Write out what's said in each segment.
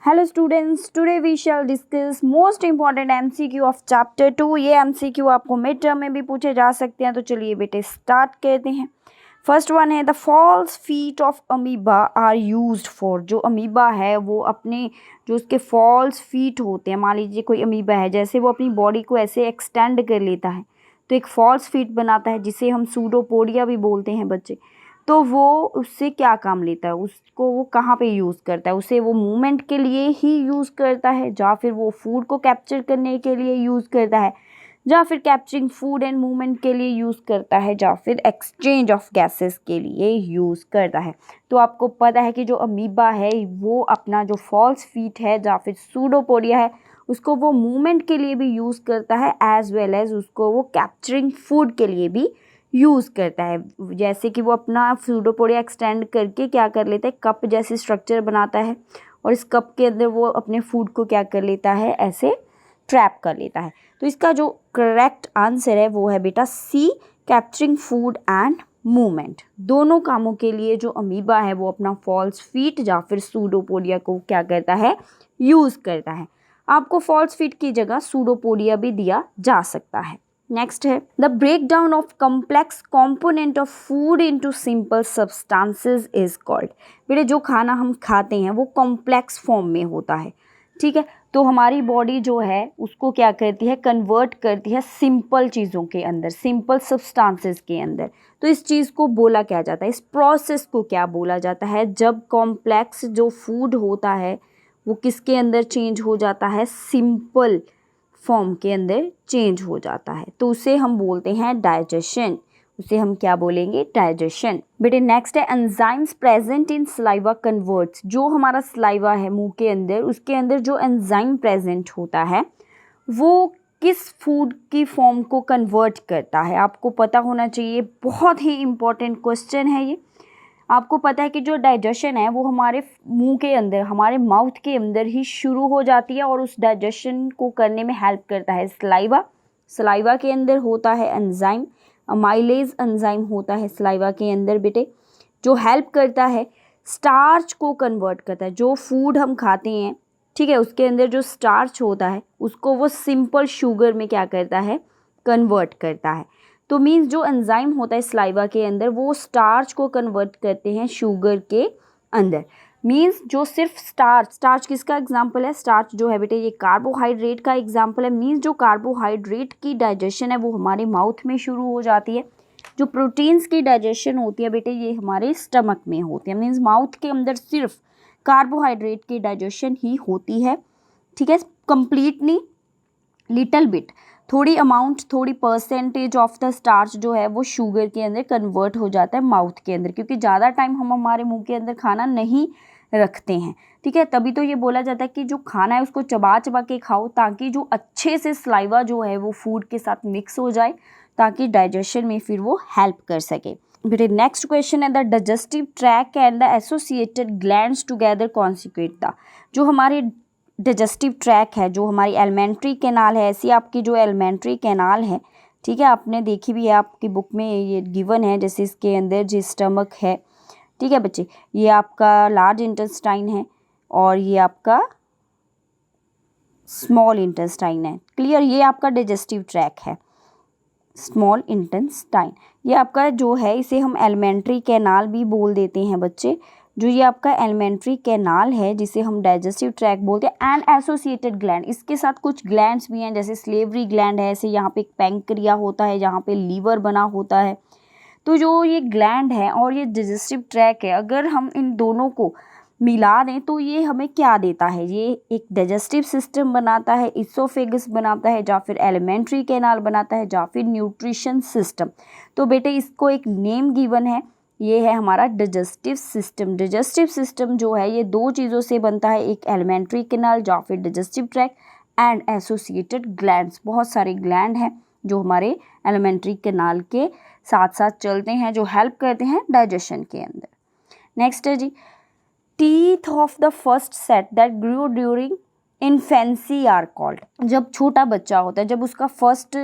Hello students, today we shall discuss most important MCQ of chapter 2। ये MCQ आपको mid term में भी पूछे जा सकते हैं, तो चलिए बेटे स्टार्ट करते हैं। फर्स्ट वन है the false feet of amoeba are used for. जो अमीबा है वो अपने जो उसके फॉल्स फीट होते हैं, मान लीजिए कोई अमीबा है, जैसे वो अपनी बॉडी को ऐसे एक्सटेंड कर लेता है तो एक फॉल्स फीट बनाता है, जिसे हम सूडोपोडिया भी बोलते हैं बच्चे। तो वो उससे क्या काम लेता है, उसको वो कहाँ पे यूज़ करता है, उसे वो मूवमेंट के लिए ही यूज़ करता है, या फिर वो फूड को कैप्चर करने के लिए यूज़ करता है, या फिर कैप्चरिंग फूड एंड मूवमेंट के लिए यूज़ करता है, या फिर एक्सचेंज ऑफ गैसेस के लिए यूज़ करता है। तो आपको पता है कि जो अमीबा है वो अपना जो फॉल्स फीट है या फिर सूडोपोडिया है उसको वो मूवमेंट के लिए भी यूज़ करता है, एज वेल एज उसको वो कैप्चरिंग फूड के लिए भी यूज़ करता है। जैसे कि वो अपना सूडोपोडिया एक्सटेंड करके क्या कर लेता है, कप जैसे स्ट्रक्चर बनाता है, और इस कप के अंदर वो अपने फूड को क्या कर लेता है, ऐसे ट्रैप कर लेता है। तो इसका जो करेक्ट आंसर है वो है बेटा सी, कैप्चरिंग फूड एंड मूवमेंट। दोनों कामों के लिए जो अमीबा है वो अपना फॉल्स फीट या फिर सूडोपोडिया को क्या करता है, यूज़ करता है। आपको फॉल्स फीट की जगह सूडोपोडिया भी दिया जा सकता है। नेक्स्ट है the breakdown of complex component of food into simple substances is called. बेटे जो खाना हम खाते हैं वो कॉम्प्लेक्स फॉर्म में होता है, ठीक है। तो हमारी बॉडी जो है उसको क्या करती है, कन्वर्ट करती है सिंपल चीज़ों के अंदर, सिंपल सब्सटेंसेस के अंदर। तो इस चीज़ को बोला क्या जाता है, इस प्रोसेस को क्या बोला जाता है, जब कॉम्प्लेक्स जो फूड होता है वो किसके अंदर चेंज हो जाता है, सिंपल फॉर्म के अंदर चेंज हो जाता है, तो उसे हम बोलते हैं डाइजेशन। उसे हम क्या बोलेंगे, डाइजेशन। बेटे नेक्स्ट है enzymes present in saliva converts. जो हमारा सलाइवा है मुंह के अंदर, उसके अंदर जो एंजाइम प्रेजेंट होता है वो किस फूड की फॉर्म को कन्वर्ट करता है, आपको पता होना चाहिए। बहुत ही इंपॉर्टेंट क्वेश्चन है ये। आपको पता है कि जो डाइजेशन है वो हमारे मुंह के अंदर, हमारे माउथ के अंदर ही शुरू हो जाती है, और उस डाइजेशन को करने में हेल्प करता है सलाइवा। सलाइवा के अंदर होता है एंजाइम, अमाइलेज एंजाइम होता है सलाइवा के अंदर बेटे, जो हेल्प करता है स्टार्च को कन्वर्ट करता है। जो फूड हम खाते हैं, ठीक है, उसके अंदर जो स्टार्च होता है उसको वो सिंपल शुगर में क्या करता है, कन्वर्ट करता है। तो मीन्स जो एंजाइम होता है सलाइवा के अंदर वो स्टार्च को कन्वर्ट करते हैं शुगर के अंदर। मीन्स जो सिर्फ स्टार्च किसका एग्जाम्पल है, स्टार्च जो है बेटे ये कार्बोहाइड्रेट का एग्जाम्पल है। मीन्स जो कार्बोहाइड्रेट की डाइजेशन है वो हमारे माउथ में शुरू हो जाती है। जो प्रोटीन्स की डाइजेशन होती है बेटे ये हमारे स्टमक में होती है। मीन्स माउथ के अंदर सिर्फ कार्बोहाइड्रेट की डाइजेशन ही होती है, ठीक है, कंप्लीटली लिटल बिट, थोड़ी अमाउंट, थोड़ी परसेंटेज ऑफ द स्टार्च जो है वो शुगर के अंदर कन्वर्ट हो जाता है माउथ के अंदर, क्योंकि ज़्यादा टाइम हम हमारे मुंह के अंदर खाना नहीं रखते हैं, ठीक है। तभी तो ये बोला जाता है कि जो खाना है उसको चबा चबा के खाओ, ताकि जो अच्छे से सलाइवा जो है वो फूड के साथ मिक्स हो जाए, ताकि डाइजेशन में फिर वो हेल्प कर सके। फिर नेक्स्ट क्वेश्चन है the digestive track and the associated glands together constitute the. जो हमारे डाइजेस्टिव ट्रैक है, जो हमारी एलिमेंट्री कैनाल है, ऐसी आपकी जो एलिमेंट्री कैनाल है, ठीक है, आपने देखी भी है, आपकी बुक में ये गिवन है। जैसे इसके अंदर जो स्टमक है, ठीक है बच्चे, ये आपका लार्ज इंटेस्टाइन है और ये आपका स्मॉल इंटेस्टाइन है, क्लियर। ये आपका डाइजेस्टिव ट्रैक है, स्मॉल इंटेस्टाइन। ये आपका जो है इसे हम एलिमेंट्री कैनाल भी बोल देते हैं बच्चे। जो ये आपका एलिमेंट्री कैनाल है जिसे हम डाइजेस्टिव ट्रैक बोलते हैं, एंड एसोसिएटेड ग्लैंड, इसके साथ कुछ ग्लैंड्स भी हैं, जैसे स्लेवरी ग्लैंड है, ऐसे यहाँ पे एक पैंक्रिया होता है, यहाँ पे लीवर बना होता है। तो जो ये ग्लैंड है और ये डाइजेस्टिव ट्रैक है, अगर हम इन दोनों को मिला दें तो ये हमें क्या देता है, ये एक डाइजेस्टिव सिस्टम बनाता है, इसोफेगस बनाता है, या फिर एलिमेंट्री कैनाल बनाता है, या फिर न्यूट्रिशन सिस्टम। तो बेटे इसको एक नेम गिवन है, ये है हमारा डाइजेस्टिव सिस्टम। डाइजेस्टिव सिस्टम जो है ये दो चीज़ों से बनता है, एक एलिमेंट्री कैनाल या फिर digestive track and associated glands. बहुत सारे ग्लैंड हैं जो हमारे एलिमेंट्री कैनाल के साथ साथ चलते हैं, जो हेल्प करते हैं डाइजेशन के अंदर। नेक्स्ट है जी teeth of the first set that grew during infancy are called. जब छोटा बच्चा होता है, जब उसका फर्स्ट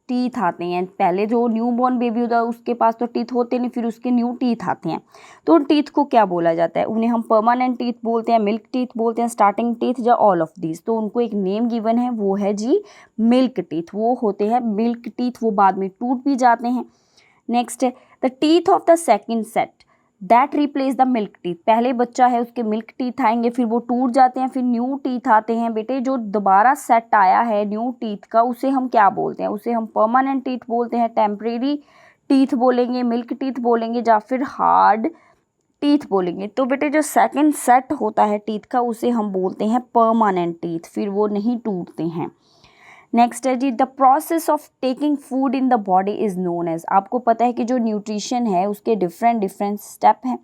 टीथ आते हैं। पहले जो न्यू बॉर्न बेबी होता है उसके पास तो टीथ होते नहीं, फिर उसके न्यू टीथ आते हैं। तो उन टीथ को क्या बोला जाता है? उन्हें हम परमानेंट टीथ बोलते हैं, मिल्क टीथ बोलते हैं, स्टार्टिंग टीथ, या ऑल ऑफ दीज। तो उनको एक नेम गिवन है, वो है जी मिल्क टीथ। वो होते हैं मिल्क टीथ, वो बाद में टूट भी जाते हैं। नेक्स्ट है the teeth of the second set that replace the milk teeth. पहले बच्चा है उसके मिल्क टीथ आएंगे, फिर वो टूट जाते हैं, फिर न्यू टीथ आते हैं। बेटे जो दोबारा सेट आया है न्यू टीथ का, उसे हम क्या बोलते हैं? उसे हम परमानेंट टीथ बोलते हैं, टेम्परेरी टीथ बोलेंगे, मिल्क टीथ बोलेंगे, या फिर हार्ड टीथ बोलेंगे। तो बेटे जो सेकंड सेट होता है टीथ का उसे हम बोलते हैं परमानेंट टीथ, फिर वो नहीं टूटते हैं। नेक्स्ट है जी the process of taking food in the body is known as. आपको पता है कि जो न्यूट्रिशन है उसके डिफरेंट स्टेप हैं,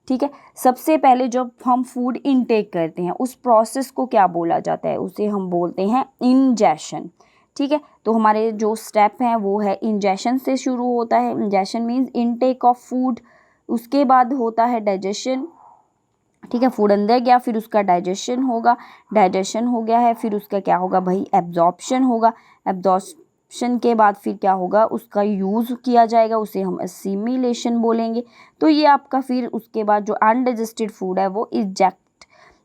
ठीक है। सबसे पहले जब हम फूड इनटेक करते हैं उस प्रोसेस को क्या बोला जाता है? उसे हम बोलते हैं इंजेशन, ठीक है। तो हमारे जो स्टेप हैं वो है इंजेशन से शुरू होता है। Ingestion means intake of food, उसके बाद होता है डाइजेशन, ठीक है। फूड अंदर गया, फिर उसका डाइजेशन होगा, डाइजेशन हो गया है, फिर उसका क्या होगा भाई? एब्जॉर्प्शन होगा। एब्जॉर्प्शन के बाद फिर क्या होगा? उसका यूज़ किया जाएगा, उसे हम असिमिलेशन बोलेंगे। तो ये आपका फिर उसके बाद जो अनडाइजेस्टेड फूड है वो इजेक्ट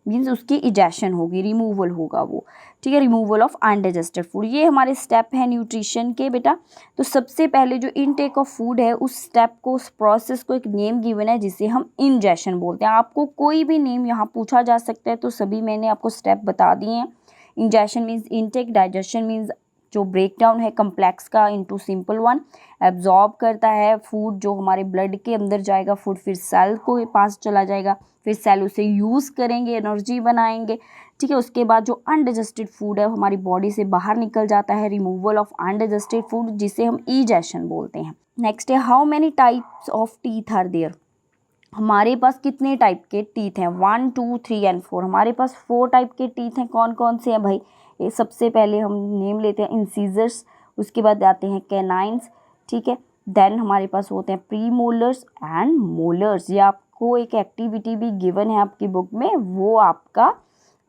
मीन्स उसकी इजेशन होगी, रिमूवल होगा वो, ठीक है। रिमूवल ऑफ अनडाइजेस्टेड फूड, ये हमारे स्टेप हैं न्यूट्रिशन के बेटा। तो सबसे पहले जो इनटेक ऑफ फूड है उस स्टेप को, उस प्रोसेस को एक नेम गिवन है जिसे हम इंजेशन बोलते हैं। आपको कोई भी नेम यहाँ पूछा जा सकता है, तो सभी मैंने आपको स्टेप बता दिए हैं। Ingestion means intake, digestion means जो ब्रेक डाउन है कम्प्लेक्स का इनटू सिंपल वन, एब्जॉर्ब करता है फूड जो हमारे ब्लड के अंदर जाएगा, फूड फिर सेल को पास चला जाएगा, फिर सेल उसे यूज़ करेंगे, एनर्जी बनाएंगे, ठीक है। उसके बाद जो अनडाइजेस्टेड फूड है हमारी बॉडी से बाहर निकल जाता है, रिमूवल ऑफ अनडाइजेस्टेड फूड, जिसे हम इजेशन बोलते हैं। नेक्स्ट है how many types of teeth are there. हमारे पास कितने टाइप के टीथ हैं? 1 2 3 एंड 4। हमारे पास 4 टाइप के टीथ हैं। कौन कौन से हैं भाई? ये सबसे पहले हम नेम लेते हैं इंसीजर्स, उसके बाद आते हैं कैनाइन्स, ठीक है। देन हमारे पास होते हैं प्री मोलर्स एंड मोलर्स। ये आपको एक एक्टिविटी भी गिवन है आपकी बुक में, वो आपका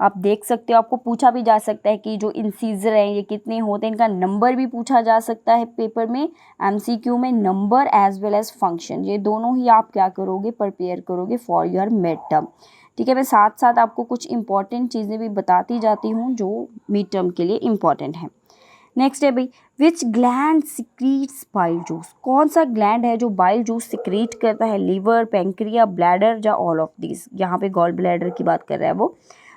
आप देख सकते हो। आपको पूछा भी जा सकता है कि जो इंसीजर हैं ये कितने होते हैं, इनका नंबर भी पूछा जा सकता है पेपर में, एमसीक्यू में, number as well as function. ये दोनों ही आप क्या करोगे? प्रिपेयर करोगे फॉर योर मिड टर्म, ठीक है। मैं साथ साथ आपको कुछ इंपॉर्टेंट चीज़ें भी बताती जाती हूँ जो मिड टर्म के लिए इंपॉर्टेंट है। नेक्स्ट है भाई विच ग्लैंड सिक्रीट्स बाइल जूस। कौन सा ग्लैंड है जो बाइल जूस सिक्रीट करता है? लीवर, पैंक्रिया, ब्लैडर, या ऑल ऑफ दिस। यहाँ पे गॉल ब्लैडर की बात कर रहा है वो।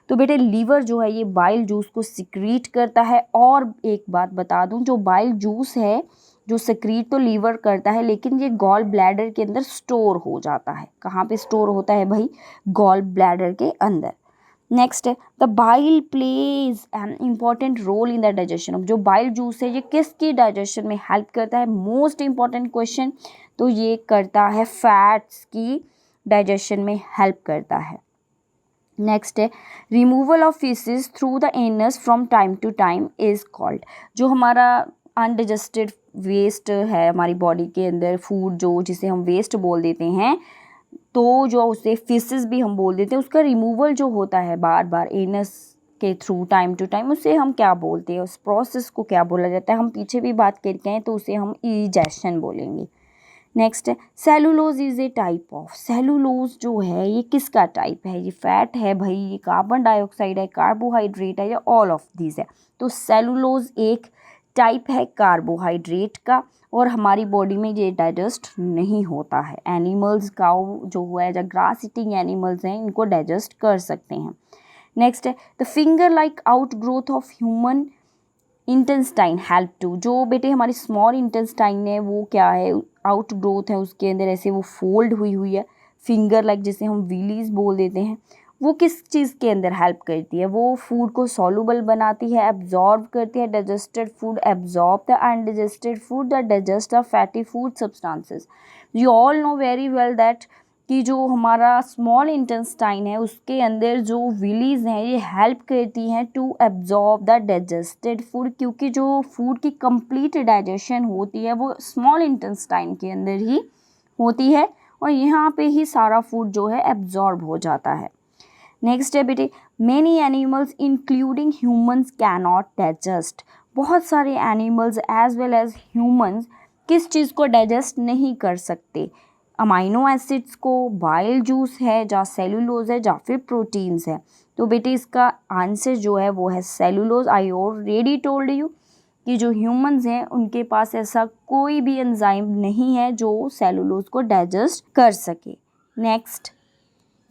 तो बेटे लीवर जो है ये बाइल जूस को सिक्रीट करता है। और एक बात बता दूं, जो बाइल जूस है जो सिक्रीट तो लीवर करता है, लेकिन ये गॉल ब्लैडर के अंदर स्टोर हो जाता है। कहाँ पे स्टोर होता है भाई? गॉल ब्लैडर के अंदर। नेक्स्ट है the bile plays an important role in the digestion of. जो बाइल जूस है ये किसकी डाइजेशन में हेल्प करता है? Most important question. तो ये करता है फैट्स की डाइजेशन में हेल्प करता है। नेक्स्ट है removal of faeces through the anus from time to time is called. जो हमारा अनडाइजेस्टेड वेस्ट है हमारी बॉडी के अंदर, फूड जो जिसे हम वेस्ट बोल देते हैं, तो जो उसे फीसेस भी हम बोल देते हैं, उसका रिमूवल जो होता है बार बार एनस के थ्रू टाइम टू टाइम, उसे हम क्या बोलते हैं? उस प्रोसेस को क्या बोला जाता है? हम पीछे भी बात करके हैं, तो उसे हम इजेशन बोलेंगे। नेक्स्ट है cellulose is a type of. Cellulose जो है ये किसका टाइप है? ये फैट है भाई, ये कार्बन डाइऑक्साइड है, कार्बोहाइड्रेट है, या ऑल ऑफ दीज है? तो सेलुलोज एक टाइप है कार्बोहाइड्रेट का, और हमारी बॉडी में ये डाइजेस्ट नहीं होता है। एनिमल्स, काऊ जो हुआ है, जो ग्रास ईटिंग एनिमल्स हैं, इनको डाइजेस्ट कर सकते हैं। नेक्स्ट है the finger like outgrowth of human intestine help to. जो बेटे हमारी स्मॉल इंटेस्टाइन है वो क्या है? आउट ग्रोथ है उसके अंदर, ऐसे वो फोल्ड हुई है फिंगर लाइक, जिसे हम विलीज बोल देते हैं। वो किस चीज़ के अंदर हेल्प करती है? वो फूड को सॉल्युबल बनाती है, एब्जॉर्ब करती है, digested food absorb the undigested food, the digest the fatty food substances. You all know very well that कि जो हमारा स्मॉल इंटेस्टाइन है उसके अंदर जो विलीज हैं ये हेल्प करती हैं to absorb the digested food, क्योंकि जो फूड की कंप्लीट डाइजेशन होती है वो स्मॉल इंटेस्टाइन के अंदर ही होती है, और यहाँ पे ही सारा फूड जो है एब्जॉर्ब हो जाता है। नेक्स्ट है बेटे many animals including humans can not digest. बहुत सारे animals as well as humans किस चीज़ को डाइजेस्ट नहीं कर सकते, अमाइनो एसिड्स को, बाइल जूस है, या सेलुलोज है, या फिर प्रोटीन्स है। तो बेटे इसका आंसर जो है वो है cellulose. I already told you कि जो ह्यूमंस हैं उनके पास ऐसा कोई भी एंजाइम नहीं है जो सेलुलोज को डाइजेस्ट कर सके। Next,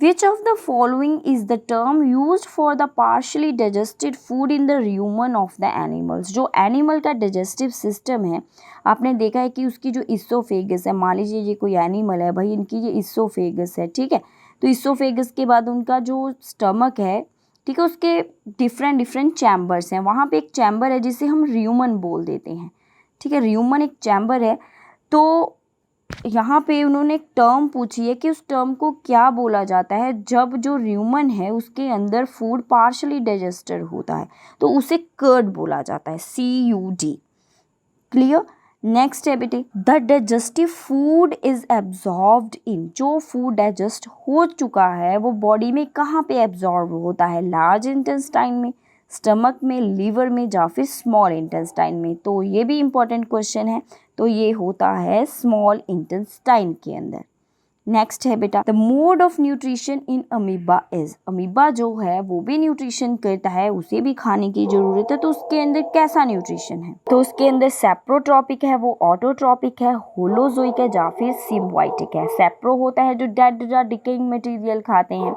which of the following is the term used for the partially digested food in the र्यूमन of the animals. जो एनिमल का डाइजेस्टिव सिस्टम है, आपने देखा है कि उसकी जो इसोफेगस है, मान लीजिए ये कोई एनिमल है भाई, इनकी ये इसोफेगस है, ठीक है। तो इसोफेगस के बाद उनका जो स्टमक है, ठीक है, उसके डिफरेंट चैम्बर्स हैं। वहाँ पे एक चैम्बर है जिसे हम र्यूमन बोल देते हैं, ठीक है, र्यूमन एक चैम्बर है। तो यहाँ पे उन्होंने एक टर्म पूछी है कि उस टर्म को क्या बोला जाता है जब जो र्यूमन है उसके अंदर फूड पार्शली डाइजेस्टेड होता है, तो उसे कर्ड बोला जाता है, CUD। क्लियर। नेक्स्ट है बेटे, the digestive food is absorbed इन। जो फूड डाइजेस्ट हो चुका है वो बॉडी में कहाँ पे एब्जॉर्ब होता है, लार्ज इंटेस्टाइन में, स्टमक में, लीवर में, या फिर स्मॉल इंटेस्टाइन में। तो ये भी इंपॉर्टेंट क्वेश्चन है, तो ये होता है स्मॉल इंटेस्टाइन के अंदर। नेक्स्ट है बेटा, the mode of nutrition in amoeba is. Amoeba जो है वो भी न्यूट्रिशन करता है, उसे भी खाने की जरूरत है, तो उसके अंदर कैसा न्यूट्रिशन है, तो उसके अंदर सेप्रोट्रॉपिक है, वो ऑटोट्रॉपिक है, होलोजोइक है, या फिर सिम्बायोटिक है। सेप्रो होता है जो डेड या डिकेइंग मटेरियल खाते हैं,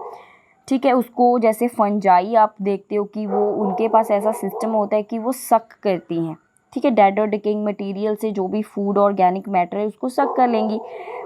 ठीक है, उसको जैसे फंजाई आप देखते हो कि वो उनके पास ऐसा सिस्टम होता है कि वो सक करती हैं, ठीक है, डेड और डिकेइंग मटेरियल से जो भी फूड ऑर्गेनिक मैटर है उसको सक कर लेंगी।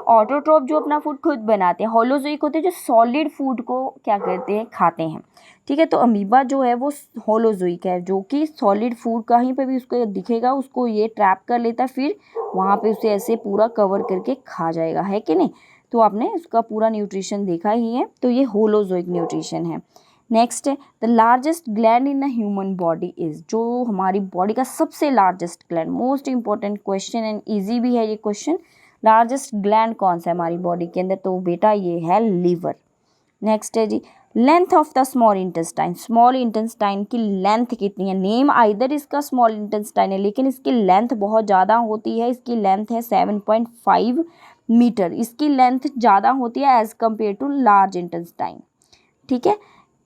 ऑटोट्रॉप जो अपना फूड खुद बनाते हैं। होलोजोइक होते हैं जो सॉलिड फूड को क्या करते हैं, खाते हैं, ठीक है। तो अमीबा जो है वो होलोजोइक है, जो कि सॉलिड फूड कहीं पे भी उसको दिखेगा उसको ये ट्रैप कर लेता है, फिर वहाँ पे उसे ऐसे पूरा कवर करके खा जाएगा, है कि नहीं। तो आपने उसका पूरा न्यूट्रिशन देखा ही है, तो ये होलोजोइक न्यूट्रिशन है। नेक्स्ट है, the largest gland in the human body is. जो हमारी बॉडी का सबसे largest gland, most important question and easy भी है ये क्वेश्चन। लार्जेस्ट ग्लैंड कौन सा है हमारी बॉडी के अंदर, तो बेटा ये है लीवर। नेक्स्ट है जी, length of the small intestine. Small intestine की लेंथ कितनी है, नेम आइदर इसका स्मॉल इंटेस्टाइन है लेकिन इसकी लेंथ बहुत ज़्यादा होती है, इसकी लेंथ है 7.5 मीटर, इसकी लेंथ ज़्यादा होती है as compare to large intestine, ठीक है।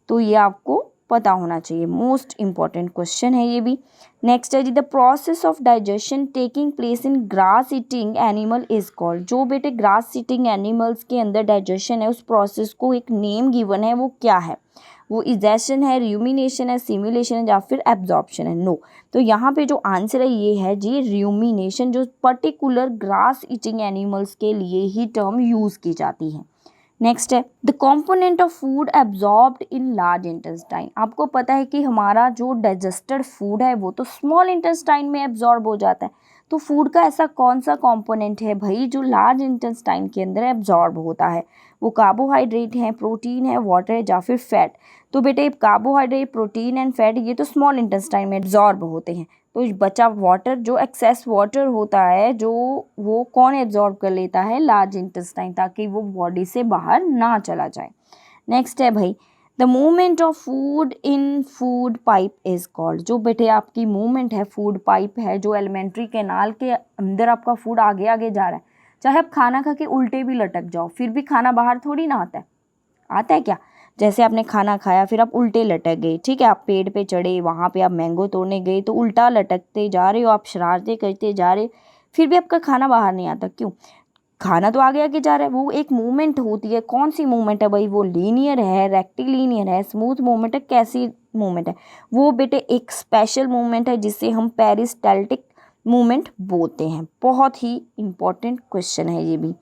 तो ये आपको पता होना चाहिए, मोस्ट इंपॉर्टेंट क्वेश्चन है ये भी। नेक्स्ट है जी, the process of digestion taking place in grass eating animal is called. जो बेटे ग्रास ईटिंग एनिमल्स के अंदर डाइजेशन है उस प्रोसेस को एक नेम गिवन है, वो क्या है, वो इजेशन है, र्यूमिनेशन है, सिमुलेशन है, या फिर एब्जॉर्प्शन है। नो, तो यहाँ पे जो आंसर है ये है जी र्यूमिनेशन, जो पर्टिकुलर ग्रास ईटिंग एनिमल्स के लिए ही टर्म यूज़ की जाती है। नेक्स्ट है, the component of food absorbed in large intestine. आपको पता है कि हमारा जो डाइजेस्टेड फूड है वो तो स्मॉल इंटेस्टाइन में एब्जॉर्ब हो जाता है, तो फूड का ऐसा कौन सा कॉम्पोनेंट है भाई जो लार्ज इंटेस्टाइन के अंदर एब्जॉर्ब होता है, वो कार्बोहाइड्रेट है, प्रोटीन है, वाटर है, या फिर फैट। तो बेटे कार्बोहाइड्रेट, प्रोटीन एंड फैट ये तो स्मॉल इंटेस्टाइन में एब्जॉर्ब होते हैं, तो बचा वाटर, जो एक्सेस वाटर होता है जो वो कौन एब्जॉर्ब कर लेता है, लार्ज इंटेस्टाइन, ताकि वो बॉडी से बाहर ना चला जाए। नेक्स्ट है भाई, the movement of food in food pipe is called. जो बेटे आपकी मूवमेंट है, फूड पाइप है, जो एलिमेंट्री कैनाल के अंदर आपका फूड आगे आगे जा रहा है, चाहे आप खाना खा के उल्टे भी लटक जाओ फिर भी खाना बाहर थोड़ी ना आता है, आता है क्या। जैसे आपने खाना खाया फिर आप उल्टे लटक गए, ठीक है, आप पेड़ पे चढ़े, वहाँ पे आप मैंगो तोड़ने गए तो उल्टा लटकते जा रहे हो, आप शरारतें करते जा रहे, फिर भी आपका खाना बाहर नहीं आता, क्यों, खाना तो आगे आगे जा रहा है। वो एक मूवमेंट होती है, कौन सी मूवमेंट है भाई, वो लीनियर है, रेक्टिलिनियर है, स्मूथ मूवमेंट है, कैसी मूवमेंट है, वो बेटे एक स्पेशल मूवमेंट है जिसे हम पेरिस्टाल्टिक मूवमेंट बोलते हैं। बहुत ही इंपॉर्टेंट क्वेश्चन है ये भी।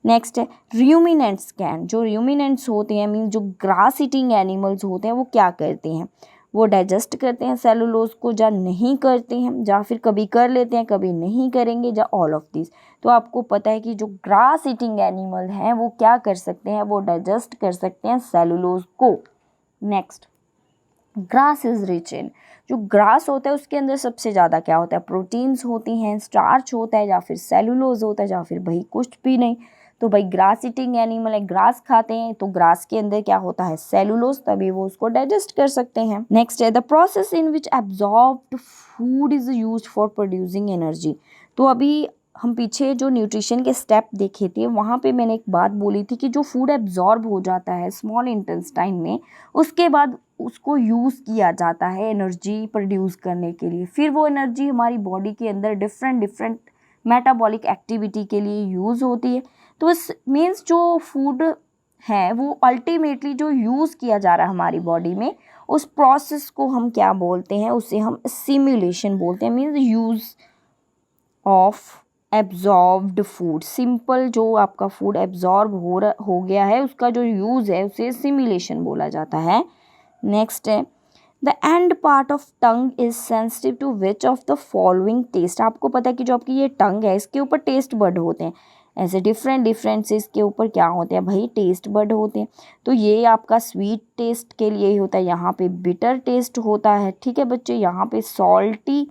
नेक्स्ट है, र्यूमिनेंट्स कैन। जो र्यूमिनेंट्स होते हैं मीन जो ग्रास ईटिंग एनिमल्स होते हैं वो क्या करते हैं, वो डाइजेस्ट करते हैं सेलुलोज को, या नहीं करते हैं, या फिर कभी कर लेते हैं कभी नहीं करेंगे, या ऑल ऑफ दिस। तो आपको पता है कि जो ग्रास ईटिंग एनिमल हैं वो क्या कर सकते हैं, वो डाइजेस्ट कर सकते हैं सेलुलोज को। Next, grass is rich in. जो ग्रास होता है उसके अंदर सबसे ज़्यादा क्या होता है, प्रोटीन्स होती हैं, स्टार्च होता है, या फिर सेलुलोज होता है, या फिर भाई कुछ भी नहीं। तो भाई ग्रास ईटिंग एनिमल है, ग्रास खाते हैं, तो ग्रास के अंदर क्या होता है, सेलुलोज, तभी वो उसको डाइजेस्ट कर सकते हैं। नेक्स्ट है the process in which absorbed food is used for producing energy. तो अभी हम पीछे जो न्यूट्रिशन के स्टेप देखे थे वहाँ पे मैंने एक बात बोली थी कि जो फूड एब्जॉर्ब हो जाता है स्मॉल इंटेस्टाइन में, उसके बाद उसको यूज़ किया जाता है एनर्जी प्रोड्यूस करने के लिए। फिर वो एनर्जी हमारी बॉडी के अंदर डिफरेंट मेटाबॉलिक एक्टिविटी के लिए यूज़ होती है। तो इस मीन्स जो फूड है वो अल्टीमेटली जो यूज़ किया जा रहा है हमारी बॉडी में, उस प्रोसेस को हम क्या बोलते हैं, उसे हम सिम्युलेशन बोलते हैं। Means use of absorbed food, simple जो आपका फूड एब्जॉर्ब हो गया है उसका जो यूज़ है उसे सिम्युलेशन बोला जाता है। नेक्स्ट है the end part of tongue is sensitive to which of the following taste. आपको पता है कि जो आपकी ये टंग है इसके ऊपर टेस्ट बड होते हैं, ऐसे डिफरेंट से इसके ऊपर क्या होते हैं भाई, टेस्ट बड होते हैं। तो ये आपका स्वीट टेस्ट के लिए ही होता है, यहाँ पे बिटर टेस्ट होता है, ठीक है बच्चे, यहाँ पे सॉल्टी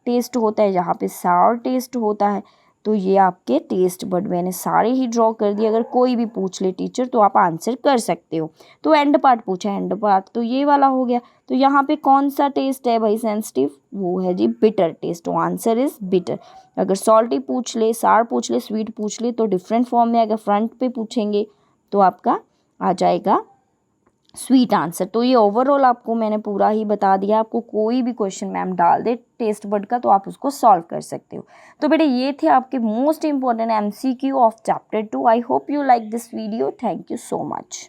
टेस्ट होता है, यहाँ पे सावर टेस्ट होता है। तो ये आपके टेस्ट बड मैंने सारे ही ड्रॉ कर दिए, अगर कोई भी पूछ ले टीचर तो आप आंसर कर सकते हो। तो एंड पार्ट पूछा, एंड पार्ट तो ये वाला हो गया। तो यहाँ पे कौन सा टेस्ट है भाई सेंसिटिव, वो है जी बिटर टेस्ट, तो आंसर इज बिटर। अगर सॉल्टी पूछ ले, सार पूछ ले, स्वीट पूछ ले तो डिफरेंट फॉर्म में, अगर फ्रंट पे पूछेंगे तो आपका आ जाएगा स्वीट आंसर। तो ये ओवरऑल आपको मैंने पूरा ही बता दिया। आपको कोई भी क्वेश्चन मैम डाल दे टेस्ट बड का तो आप उसको सॉल्व कर सकते हो। तो बेटे ये थे आपके most important MCQ of chapter 2। I hope you like this video. Thank you so much.